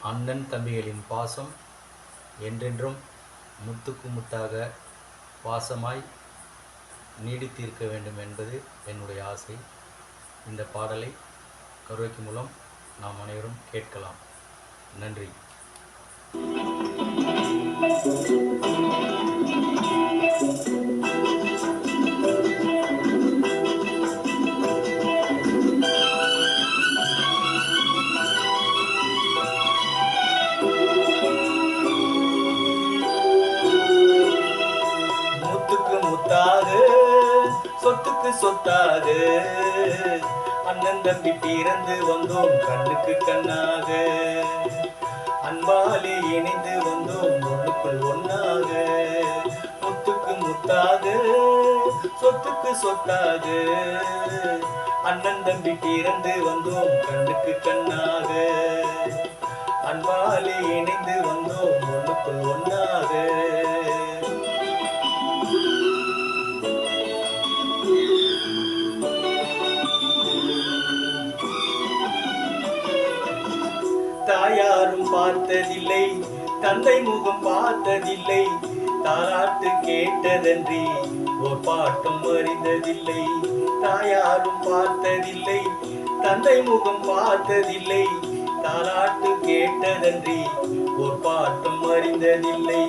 அண்ணன் தம்பிகளின் பாசம் என்றென்றும் முத்துக்கு முத்தாக பாசமாய் நீடித்திருக்க வேண்டும் என்பது என்னுடைய ஆசை. இந்த பாடலை கரோக்கி மூலம் நாம் அனைவரும் கேட்கலாம். நன்றி. முத்துக்கு முத்தாக சொத்துக்கு சொத்தாக அண்ணன் தம்பி பிறந்து வந்தோம் கண்ணுக்கு கண்ணாக, அன்பாலே இணைந்து வந்தோம் ஒண்ணுக்குள் ஒன்னாக. முத்துக்கு முத்தாக சொத்துக்கு சொத்தாக அண்ணன் தம்பி பிறந்து வந்தோம் கண்ணுக்கு கண்ணாக, அன்பாலே இணைந்து வந்தோம் ஒண்ணுக்குள் ஒன்னாக. தாயாரும் பார்த்ததில்லை, தந்தை முகம் பார்த்ததில்லை, தாலாட்டு கேட்டதன்றி ஓர் பாட்டும் அறிந்ததில்லை. தாயாரும் பார்த்ததில்லை, தந்தை முகம் பார்த்ததில்லை, தாலாட்டு கேட்டதன்றி ஓர் பாட்டும் அறிந்ததில்லை.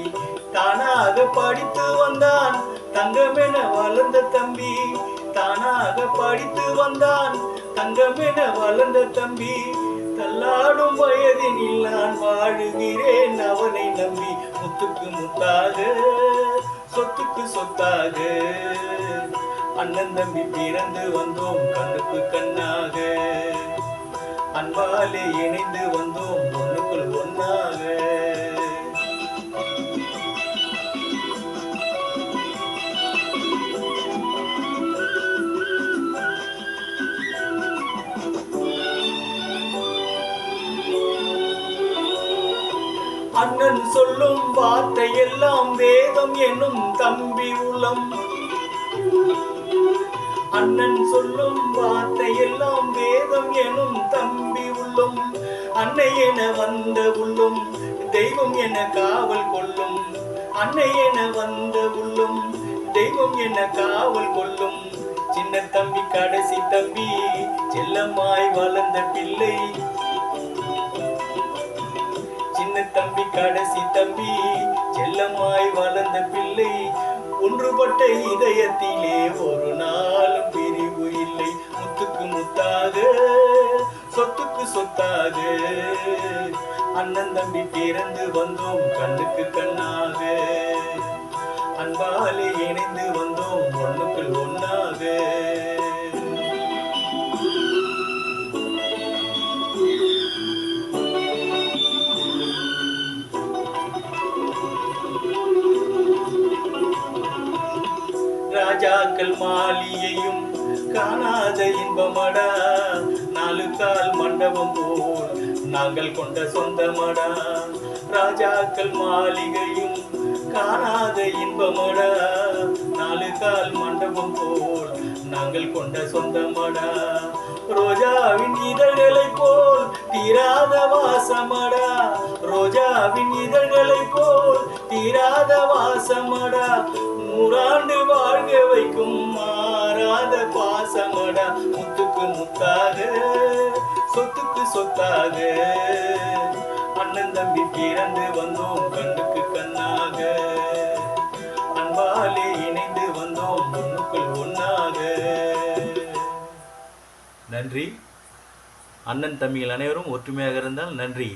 தானாக படித்து வந்தான் தங்கமென வளர்ந்த தம்பி, தானாக படித்து வந்தான் தங்கமென வளர்ந்த தம்பி. தள்ளாடும் வயதினில் நான் வாழுகிறேன் அவனை நம்பி. முத்துக்கு முத்தாக சொத்துக்கு சொத்தாக அண்ணன் தம்பி பிறந்து வந்தோம் கண்ணுக்கு கண்ணாக, அன்பாலே இணைந்து வந்தோம் ஒண்ணுக்குள் ஒன்னாக. அண்ணன் சொல்லும் வார்த்தை எல்லாம் வேதம் என்னும் தம்பி உள்ளம், அண்ணன் சொல்லும் வார்த்தை எல்லாம் வேதம் எனும் தம்பி உள்ளம். அன்னை என வந்த உள்ளம் தெய்வம் என காவல் கொள்ளும், அன்னை என வந்த உள்ளம் தெய்வம் என காவல் கொள்ளும். சின்ன தம்பி கடைசி தம்பி செல்லமாய் வளர்ந்த பிள்ளை, சின்ன தம்பி கடைசி தம்பி செல்லமாய் வளர்ந்த பிள்ளை. ஒன்றுபட்ட இதயத்திலே ஒரு நாளும் பிரிவு இல்லை. முத்துக்கு முத்தாக சொத்துக்கு சொத்தாக அண்ணன் தம்பி பிறந்து வந்தோம் கண்ணுக்கு கண்ணாக, அன்பாலே இணைந்து வந்தோம் ஒண்ணுக்குள் ஒன்னாக. ராஜாக்கள் மாளிகையும் காணாத இன்பமடா, நாலு கால் மண்டபம் போல் நாங்கள் கொண்ட சொந்தமடா. ராஜாக்கள் மாளிகையும் காணாத இன்பமடா, நாலு கால் மண்டபம் போல் நாங்கள் கொண்ட சொந்தமடா. ரோஜாவின் இதழ்களை போல் தீராத வாசமடா, ரோஜாவின் இதழ்களை போல் தீராத வாசமடா. நூறாண்டு வாழ்க வைக்கும் மாறாத பாசமடா. முத்துக்கு முத்தாக சொத்துக்கு சொத்தாக அண்ணன் தம்பி பிறந்து வந்தோம் கண்ணுக்கு கண்ணாக, அன்பாலே இணைந்து வந்தோம் ஒண்ணுக்குள் ஒன்னாக. நன்றி. அண்ணன் தம்பிகள் அனைவரும் ஒற்றுமையாக இருந்தால் நன்றி.